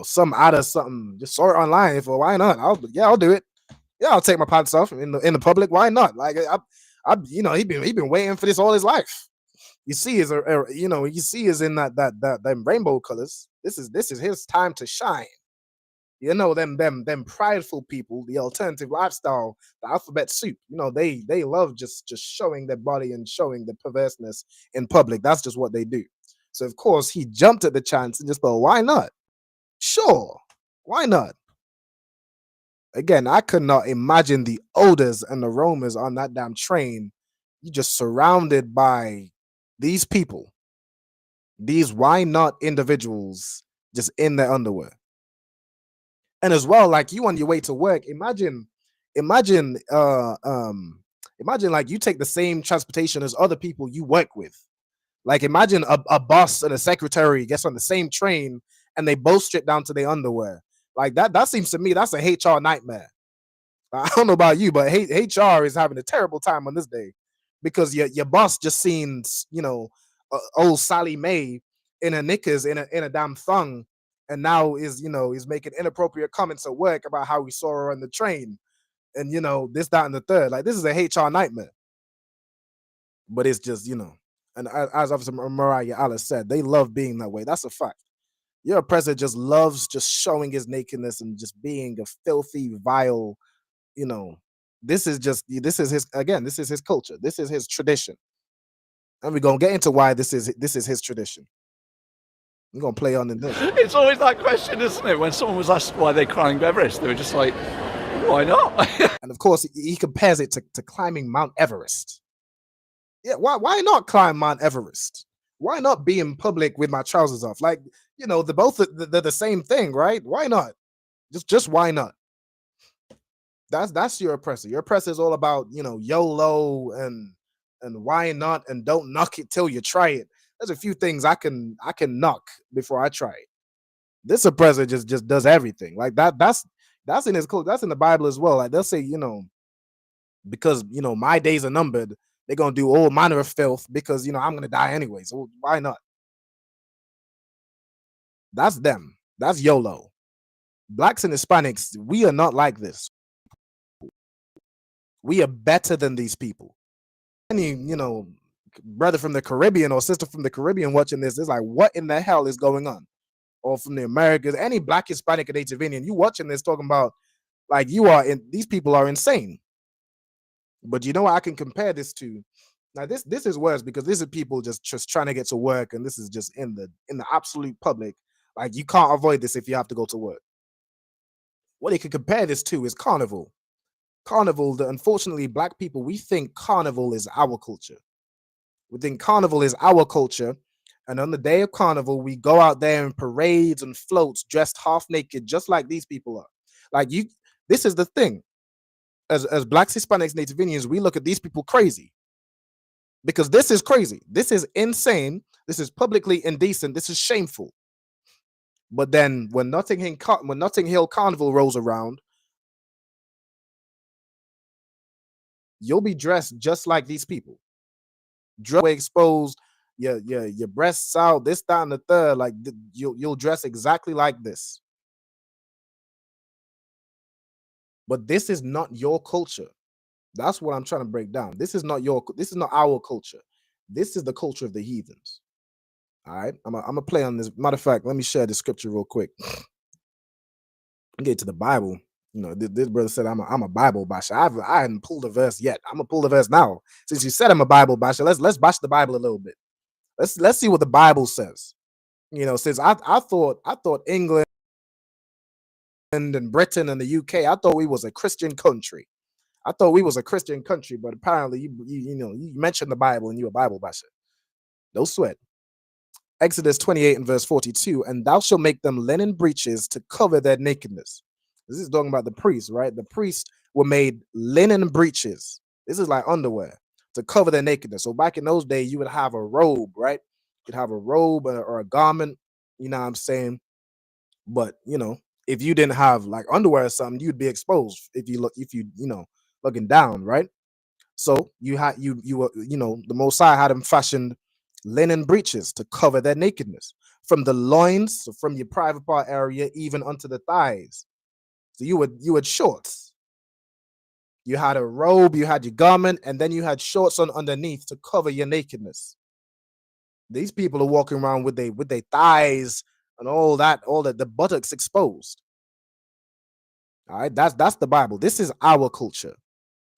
some out of something. Just saw it online. For why not? I'll do it. Yeah, I'll take my pants off in the public. Why not? Like he been waiting for this all his life. You see, is in that them rainbow colors. This is his time to shine. Them prideful people, the alternative lifestyle, the alphabet soup. They love just showing their body and showing the perverseness in public. That's just what they do. So of course he jumped at the chance and just thought, why not? Sure, why not? Again, I could not imagine the odors and aromas on that damn train. You just surrounded by these people, these why not individuals, just in their underwear. And as well, like, you on your way to work, imagine like you take the same transportation as other people you work with. Like, imagine a boss and a secretary gets on the same train and they both strip down to their underwear. Like, that seems to me, that's a HR nightmare. I don't know about you, but HR is having a terrible time on this day, because your boss just seen, old Sally Mae in her knickers, in a damn thong, and now is making inappropriate comments at work about how we saw her on the train, and this, that, and the third. Like, this is a HR nightmare. But it's just, and as Officer Mariah Alice said, they love being that way. That's a fact. Your oppressor just loves just showing his nakedness and just being a filthy, vile, this is his culture. This is his tradition. And we're gonna get into why this is his tradition. We're gonna play on in this. It's always that question, isn't it? When someone was asked why they climbed Everest, they were just like, why not? And of course, he compares it to climbing Mount Everest. Yeah, why not climb Mount Everest? Why not be in public with my trousers off? Like, they're the same thing, right? Why not? Just why not? That's your oppressor. Your oppressor is all about, YOLO and why not, and don't knock it till you try it. There's a few things I can knock before I try it. This oppressor just does everything. Like, that's in his code. That's in the Bible as well. Like, they'll say, because my days are numbered, they're gonna do all manner of filth because I'm gonna die anyway. So why not? That's them. That's YOLO. Blacks and Hispanics, we are not like this. We are better than these people. Any, brother from the Caribbean or sister from the Caribbean watching this is like, what in the hell is going on? Or from the Americas, any Black, Hispanic, or Native Indian, you watching this talking about, like, these people are insane. But you know what I can compare this to? Now this is worse, because this is people just trying to get to work, and this is just in the absolute public. Like, you can't avoid this if you have to go to work. What they could compare this to is Carnival. Carnival, unfortunately, black people, we think carnival is our culture. We think carnival is our culture. And on the day of carnival, we go out there in parades and floats dressed half naked, just like these people are. Like you, this is the thing. As blacks, Hispanics, Native Indians, we look at these people crazy. Because this is crazy. This is insane. This is publicly indecent. This is shameful. But then when Notting Hill Carnival rolls around, you'll be dressed just like these people. Exposed, your breasts out, this, that, and the third. Like you'll dress exactly like this. But this is not your culture. That's what I'm trying to break down. This is not our culture. This is the culture of the heathens. All right, I'm gonna play on this. Matter of fact, let me share the scripture real quick. Get to the Bible. You know, this brother said I'm a Bible basher. I hadn't pulled a verse yet. I'm gonna pull the verse now. Since you said I'm a Bible basher, let's bash the Bible a little bit. Let's see what the Bible says. You know, since I thought England and Britain and the UK, I thought we was a Christian country. But apparently you mentioned the Bible and you a Bible basher. No sweat. Exodus 28 and verse 42, and thou shalt make them linen breeches to cover their nakedness. This is talking about the priests, right? The priests were made linen breeches. This is like underwear to cover their nakedness. So back in those days, you would have a robe, right? You'd have a robe or a garment, you know what I'm saying? But, you know, if you didn't have like underwear or something, you'd be exposed if you looking down, right? So the Most High had them fashioned linen breeches to cover their nakedness from the loins, so from your private part area, even onto the thighs. So you had shorts. You had a robe, you had your garment, and then you had shorts on underneath to cover your nakedness. These people are walking around with their thighs and all the buttocks exposed. All right, that's the Bible. This is our culture.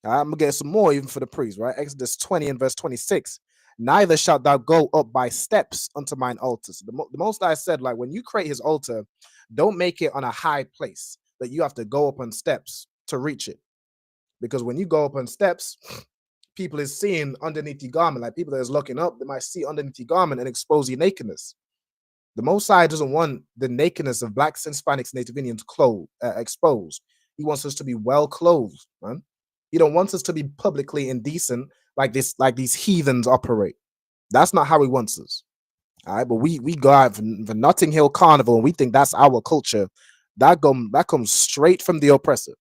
All right, I'm gonna get some more even for the priests, right? Exodus 20 and verse 26. Neither shalt thou go up by steps unto mine altar. So the Most High said, like, when you create his altar, don't make it on a high place that you have to go up on steps to reach it. Because when you go up on steps, people is seeing underneath your garment. Like people that is looking up, they might see underneath your garment and expose your nakedness. The Most High doesn't want the nakedness of blacks, Hispanics, Native Indians exposed. He wants us to be well clothed, man. He don't want us to be publicly indecent like these heathens operate. That's not how he wants us. All right, but we go out for Notting Hill Carnival and we think that's our culture. That comes straight from the oppressor.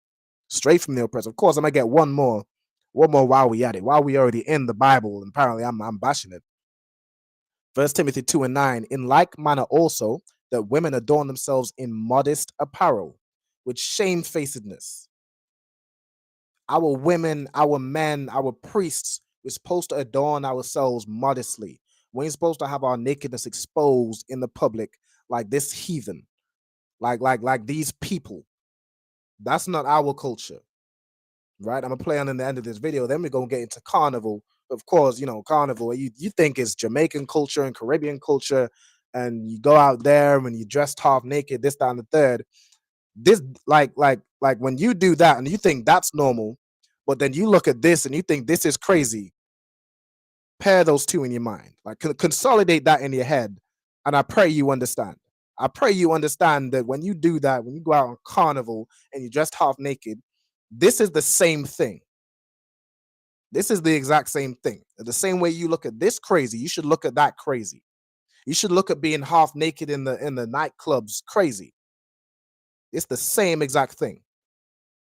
Straight from the oppressor. Of course, I'm gonna get one more while we at it. While we already in the Bible, and apparently I'm bashing it. 1 Timothy 2 and 9. In like manner also, that women adorn themselves in modest apparel, with shamefacedness. Our women, our men, our priests, we're supposed to adorn ourselves modestly. We ain't supposed to have our nakedness exposed in the public like this heathen, like these people. That's not our culture, right? I'm gonna play on in the end of this video. Then we're gonna get into carnival. Of course, carnival. You think it's Jamaican culture and Caribbean culture, and you go out there when you dressed half naked, this, that, and the third. This like when you do that and you think that's normal, but then you look at this and you think this is crazy. Pair those two in your mind, like consolidate that in your head, and I pray you understand. I pray you understand that when you do that, when you go out on carnival and you're dressed half naked, this is the same thing. This is the exact same thing. The same way you look at this crazy, you should look at that crazy. You should look at being half naked in the nightclubs crazy. It's the same exact thing.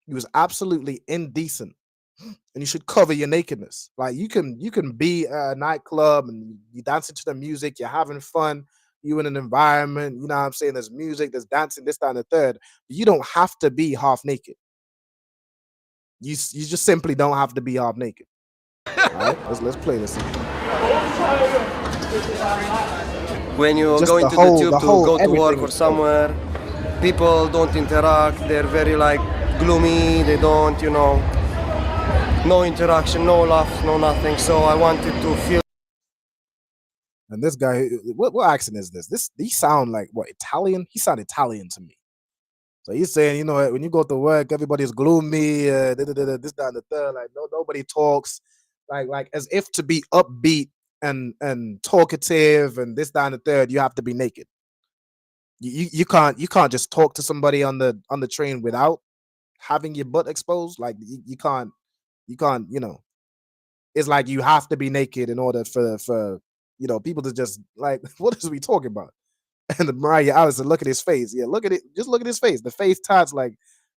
It was absolutely indecent, and you should cover your nakedness. Like you can be at a nightclub and you dancing to the music, you're having fun, you in an environment, you know what I'm saying? There's music, there's dancing, this, that, and the third. You don't have to be half naked. You just simply don't have to be half naked. All right, let's play this. When you Just go the into whole- the tube the to whole go to work everything or is somewhere, people don't interact. They're very gloomy. They don't, no interaction, no laugh, no nothing. So I wanted to feel. And this guy, what accent is this? He sound like what, Italian? He sound Italian to me. So he's saying, you know, when you go to work, everybody's gloomy, this, that, and the third. Like nobody talks, like as if to be upbeat and talkative and this, that, and the third, you have to be naked. You can't just talk to somebody on the train without having your butt exposed. Like you can't, you know. It's like you have to be naked in order for you know people to just like what is we talking about? And the Mariah Allison, look at his face. Yeah, look at it. Just look at his face. The face tats like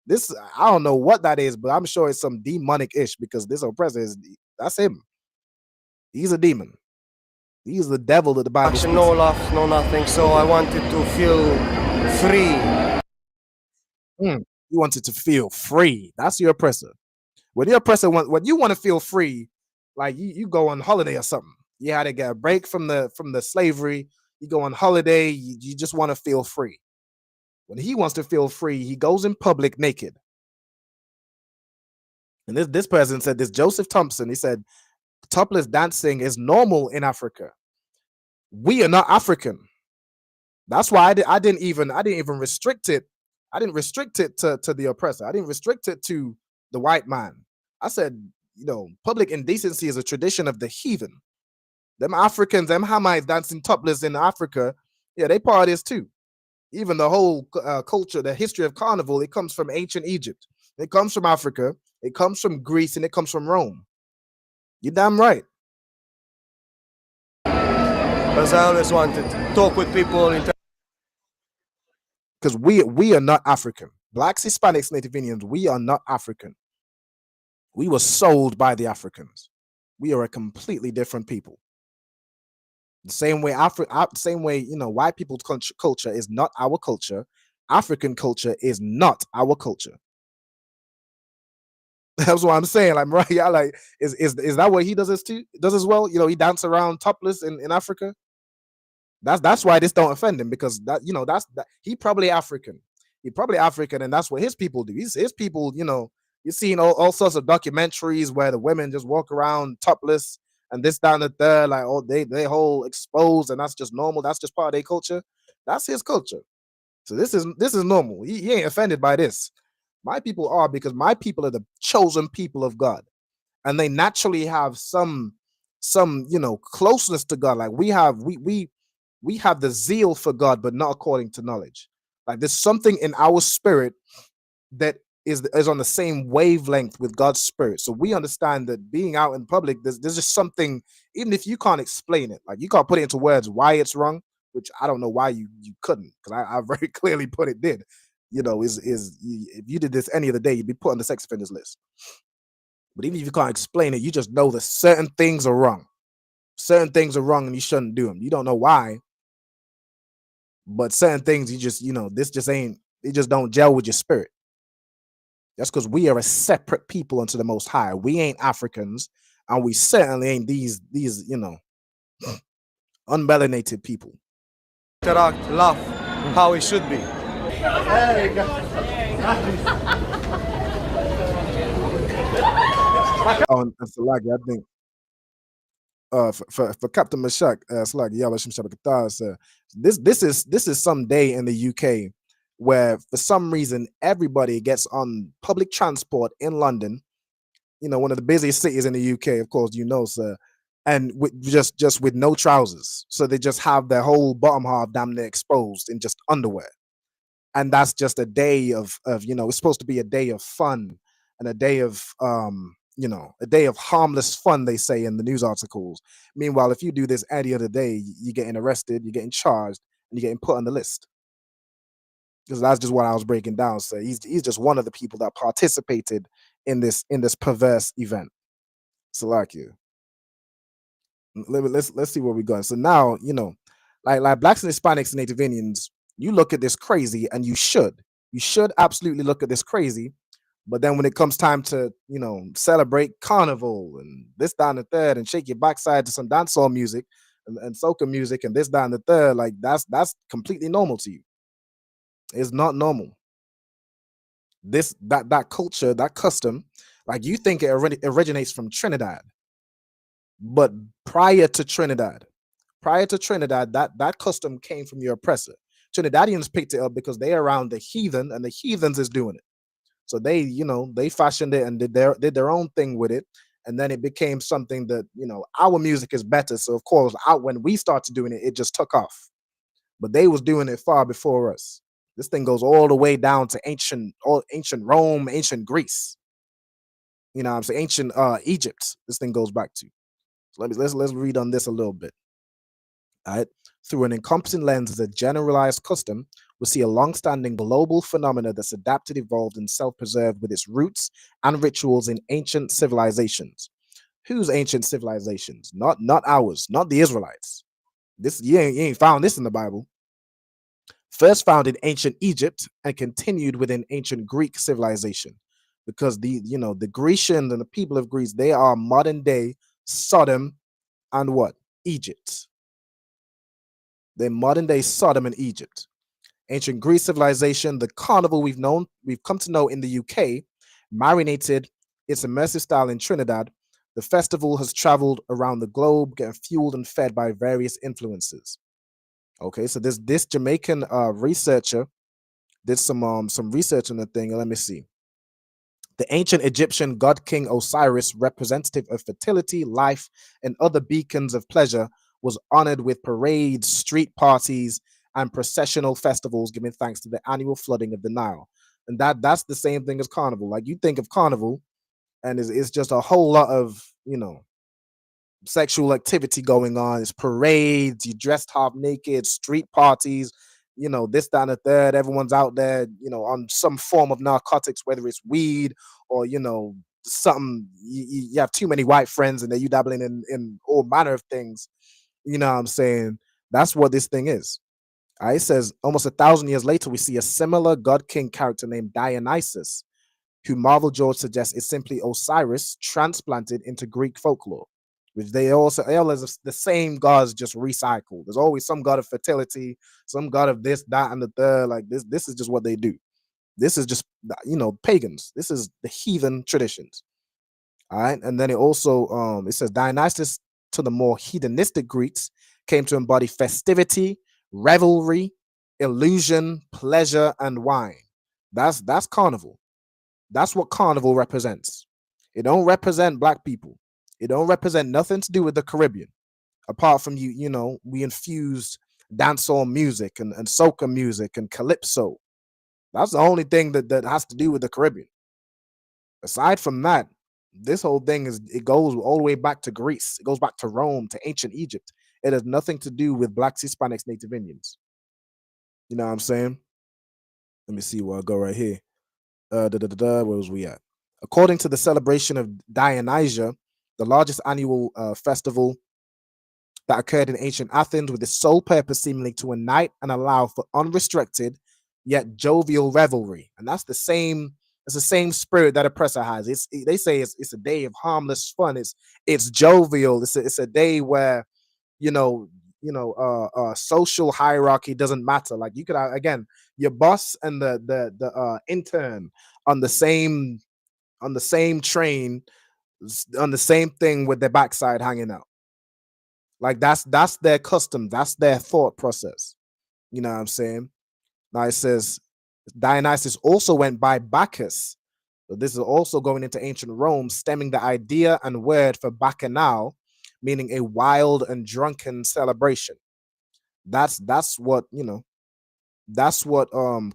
this. I don't know what that is, but I'm sure it's some demonic ish because this oppressor is that's him. He's a demon. He's the devil that the Bible speaks. No laugh, no nothing. So I wanted to feel free. You wanted to feel free. That's your oppressor. When your oppressor when you want to feel free, like you go on holiday or something. You had to get a break from the slavery. You go on holiday. You just want to feel free. When he wants to feel free, he goes in public naked. And this person said this, Joseph Thompson, he said, topless dancing is normal in Africa. We are not African. That's why I didn't even restrict it. I didn't restrict it to the oppressor. I didn't restrict it to the white man. I said, you know, public indecency is a tradition of the heathen. Them Africans, them Hamites dancing topless in Africa, yeah, they part of this too. Even the whole culture, the history of carnival, it comes from ancient Egypt. It comes from Africa. It comes from Greece, and it comes from Rome. You're damn right. Because I always wanted to talk with people. Because we are not African. Blacks, Hispanics, Native Indians, we are not African. We were sold by the Africans. We are a completely different people. The same way, you know, white people's culture is not our culture. African culture is not our culture. That's what I'm saying. Like Mariah, like is that what he does as well? You know, he dances around topless in Africa. That's why this don't offend him, because that, you know, that he probably African. He probably African, and that's what his people do. His people, you know, you're seeing all sorts of documentaries where the women just walk around topless and this, that, and the third, like they whole exposed, and that's just normal. That's just part of their culture. That's his culture. So this is normal. He ain't offended by this. My people are, because my people are the chosen people of God, and they naturally have some you know closeness to God. Like we have the zeal for God, but not according to knowledge. Like there's something in our spirit that is on the same wavelength with God's spirit. So we understand that being out in public, there's just something, even if you can't explain it, like you can't put it into words why it's wrong, which I don't know why you couldn't, because I very clearly put it did. You know, if you did this any other day, you'd be put on the sex offenders list. But even if you can't explain it, you just know that certain things are wrong. Certain things are wrong and you shouldn't do them. You don't know why, but certain things you just, you know, this just ain't, it just don't gel with your spirit. That's because we are a separate people unto the Most High. We ain't Africans, and we certainly ain't these you know, unmelanated people. Interact, laugh, how it should be. Oh, and Salaki, I think for Captain Mashak, Salaki, Yalla Shem Shabbat Katar, this is some day in the UK where for some reason everybody gets on public transport in London, you know, one of the busiest cities in the UK, of course, you know, sir, and with just with no trousers. So they just have their whole bottom half damn near exposed in just underwear. And that's just a day of you know, it's supposed to be a day of fun and a day of you know, a day of harmless fun, they say in the news articles. Meanwhile, if you do this any other day, you're getting arrested, you're getting charged, and you're getting put on the list. Because that's just what I was breaking down. So he's just one of the people that participated in this perverse event. So like you, let's see where we're going. So now, you know, like blacks and Hispanics and Native Indians, you look at this crazy, and you should absolutely look at this crazy. But then when it comes time to, you know, celebrate carnival and this, that, and the third, and shake your backside to some dancehall music and soca music and this, that, and the third, like that's completely normal to you. It's not normal. That culture, that custom, like you think it originates from Trinidad, but prior to Trinidad, that custom came from your oppressor. Trinidadians picked it up because they're around the heathen, and the heathens is doing it. So they, they fashioned it and did their own thing with it, and then it became something that our music is better. So of course, when we started doing it, it just took off. But they was doing it far before us. This thing goes all the way down to ancient Rome, ancient Greece. You know what I'm saying? Ancient Egypt. This thing goes back to. So let's read on this a little bit. All right. Through an encompassing lens as a generalized custom, we see a long-standing global phenomena that's adapted, evolved, and self-preserved with its roots and rituals in ancient civilizations. Whose ancient civilizations? Not ours, not the Israelites. This you ain't found this in the Bible. First found in ancient Egypt and continued within ancient Greek civilization, because the Grecians and the people of Greece, they are modern day Sodom and what? Egypt. They're modern day Sodom and Egypt. Ancient Greece civilization, the carnival we've come to know in the UK, marinated its immersive style in Trinidad. The festival has traveled around the globe, getting fueled and fed by various influences. Okay, so this Jamaican researcher did some research on the thing. Let me see. The ancient Egyptian god king Osiris, representative of fertility, life, and other beacons of pleasure, was honored with parades, street parties, and processional festivals, giving thanks to the annual flooding of the Nile. And that's the same thing as carnival. Like, you think of carnival, and it's just a whole lot of sexual activity going on. It's parades, you dressed half naked, street parties, this, that, and the third. Everyone's out there, on some form of narcotics, whether it's weed or, something. You have too many white friends and then you dabbling in all manner of things. You know what I'm saying? That's what this thing is. It says almost 1,000 years later, we see a similar god king character named Dionysus, who Marvel George suggests is simply Osiris transplanted into Greek folklore, which they all is the same gods, just recycled. There's always some god of fertility, some god of this, that, and the third. Like this is just what they do. This is just pagans. This is the heathen traditions. All right, and then it also it says Dionysus, to the more hedonistic Greeks, came to embody festivity, revelry, illusion, pleasure, and wine. That's carnival. That's what carnival represents. It don't represent black people. It don't represent nothing to do with the Caribbean, apart from we infused dancehall music and soca music and calypso. That's the only thing that has to do with the Caribbean. Aside from that, this whole thing it goes all the way back to Greece. It goes back to Rome, to ancient Egypt. It has nothing to do with blacks, Hispanics, Native Indians. You know what I'm saying? Let me see where I go right here. Where was we at? According to the celebration of Dionysia, the largest annual festival that occurred in ancient Athens, with its sole purpose seemingly to unite and allow for unrestricted yet jovial revelry. And that's the same. It's the same spirit that oppressor has. They say it's a day of harmless fun. It's jovial. It's a day where social hierarchy doesn't matter. Like, you could again, your boss and the intern on the same train, on the same thing, with their backside hanging out. Like, that's their custom. That's their thought process. You know what I'm saying? Now it says Dionysus also went by Bacchus. So this is also going into ancient Rome, stemming the idea and word for bacchanal, meaning a wild and drunken celebration. That's what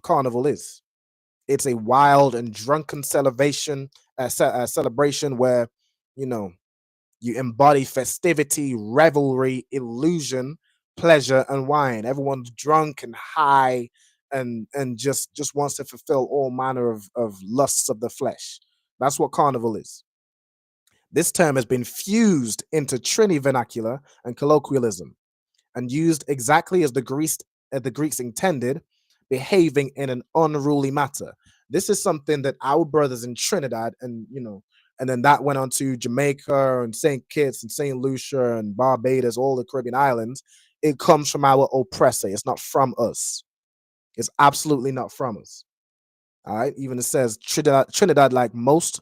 carnival is. It's a wild and drunken celebration where you embody festivity, revelry, illusion, pleasure, and wine. Everyone's drunk and high and just wants to fulfill all manner of lusts of the flesh. That's what carnival is. This term has been fused into Trini vernacular and colloquialism and used exactly as the Greeks intended, behaving in an unruly matter. This is something that our brothers in Trinidad and then that went on to Jamaica and St. Kitts and St. Lucia and Barbados, all the Caribbean islands. It comes from our oppressor. It's not from us. It's absolutely not from us. All right. Even it says Trinidad, like most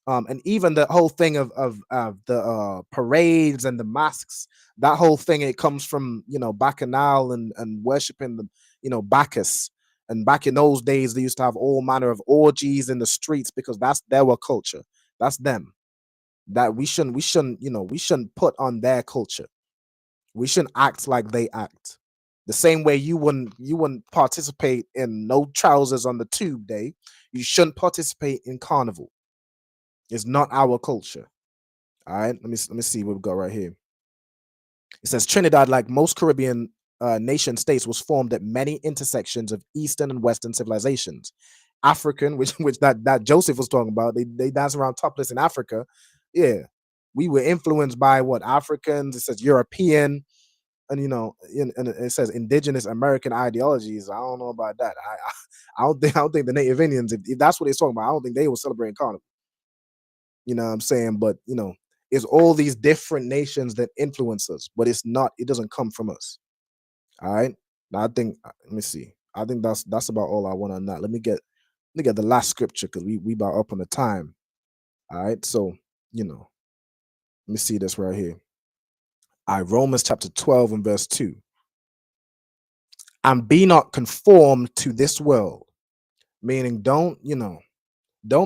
And even the whole thing of the parades and the masks, that whole thing, it comes from, you know, Bacchanal and worshiping the, you know, Bacchus. And back in those days, they used to have all manner of orgies in the streets because that's their culture. That's them. That we shouldn't, you know, we shouldn't put on their culture. We shouldn't act like they act. The same way you wouldn't participate in no trousers on the tube day, you shouldn't participate in carnival. It's not our culture. All right, let me see what we got right here. It says Trinidad, like most Caribbean nation states, was formed at many intersections of Eastern and Western civilizations. African, which that Joseph was talking about, they dance around topless in Africa. Yeah, we were influenced by what Africans. It says European, and you know, and it says indigenous American ideologies. I don't know about that. I don't think the Native Indians, if that's what they're talking about, I don't think they were celebrating carnival. You know what I'm saying? But you know, it's all these different nations that influence us, but it doesn't come from us. All right. Now I think, let me see. I think that's about all I want on that. Let me get the last scripture because we about up on the time. All right. So, you know, let me see this right here. All right, Romans chapter 12 and verse 2. And be not conformed to this world. Meaning don't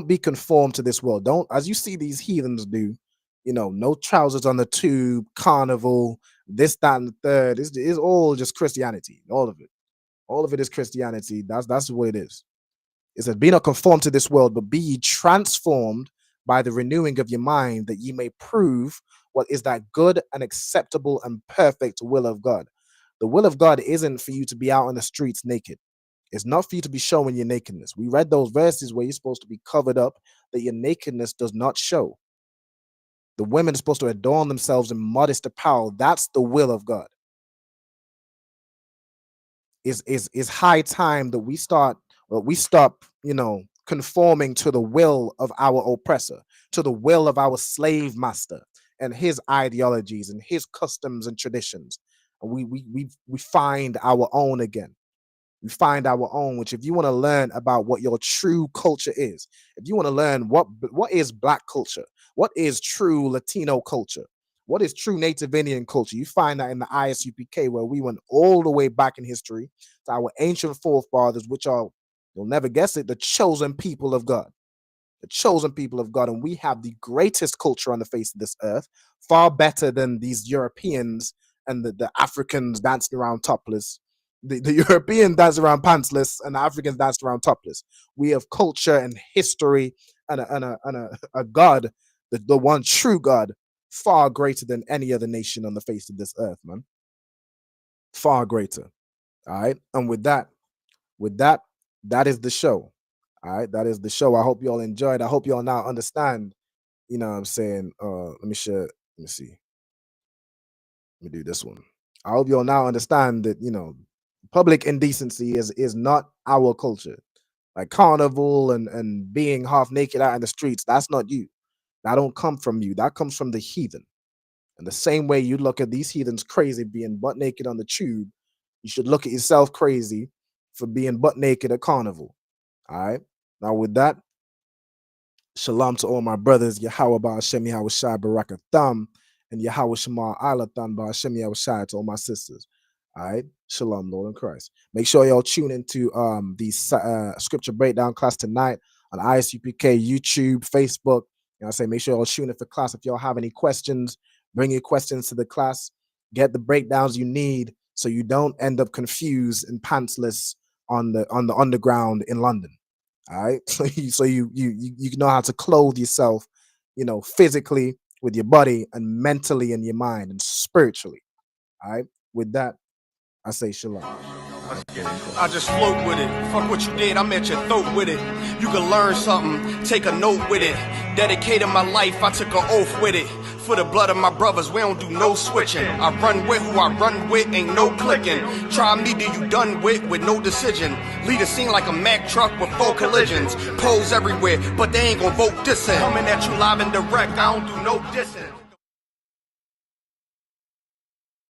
be conformed to this world. Don't, as you see these heathens do, you know, no trousers on the tube, carnival, this, that, and the third. It's all just Christianity. All of it. All of it is Christianity. That's the way it is. It says, be not conformed to this world, but be ye transformed by the renewing of your mind, that ye may prove what is that good and acceptable and perfect will of God. The will of God isn't for you to be out on the streets naked. It's not for you to be showing your nakedness. We read those verses where you're supposed to be covered up, that your nakedness does not show. The women are supposed to adorn themselves in modest apparel. That's the will of God. It's high time that we stop, you know, conforming to the will of our oppressor, to the will of our slave master and his ideologies and his customs and traditions. And we find our own again. We find our own, which if you want to learn about what your true culture is, if you want to learn what is Black culture, what is true Latino culture, what is true Native Indian culture, you find that in the ISUPK, where we went all the way back in history to our ancient forefathers, which are, you'll never guess it, the chosen people of God. The chosen people of God. And we have the greatest culture on the face of this earth, far better than these Europeans and the Africans dancing around topless. The European dance around pantsless and the Africans dance around topless. We have culture and history and a God, the one true God, far greater than any other nation on the face of this earth, man. Far greater. All right. And with that, that is the show. All right. That is the show. I hope you all enjoyed. I hope you all now understand, you know what I'm saying? Let me see. Let me do this one. I hope you all now understand that, you know, public indecency is not our culture. Like carnival and being half naked out in the streets, that's not you. That don't come from you. That comes from the heathen. And the same way you look at these heathens crazy being butt naked on the tube, you should look at yourself crazy for being butt naked at carnival. All right. Now with that, shalom to all my brothers. Yahweh Ba'Hashem Yahweh Shai Barakatham and Yahweh Shema Alatan Ba'Hashem Yahweh Shai to all my sisters. All right. Shalom, Lord in Christ. Make sure y'all tune into the scripture breakdown class tonight on ISUPK, YouTube, Facebook. You know, I say make sure y'all tune in for class. If y'all have any questions, bring your questions to the class. Get the breakdowns you need so you don't end up confused and pantsless on the underground in London. All right. So you know how to clothe yourself, you know, physically with your body and mentally in your mind and spiritually. All right. With that, I say shalom. I just float with it. Fuck what you did, I'm at your throat with it. You can learn something, take a note with it. Dedicated my life, I took an oath with it. For the blood of my brothers, we don't do no switching. I run with who I run with, ain't no clicking. Try me, do you done with no decision. Lead a scene like a Mack truck with 4 collisions. Pose everywhere, but they ain't gon' vote dissing. Coming at you live and direct, I don't do no dissing.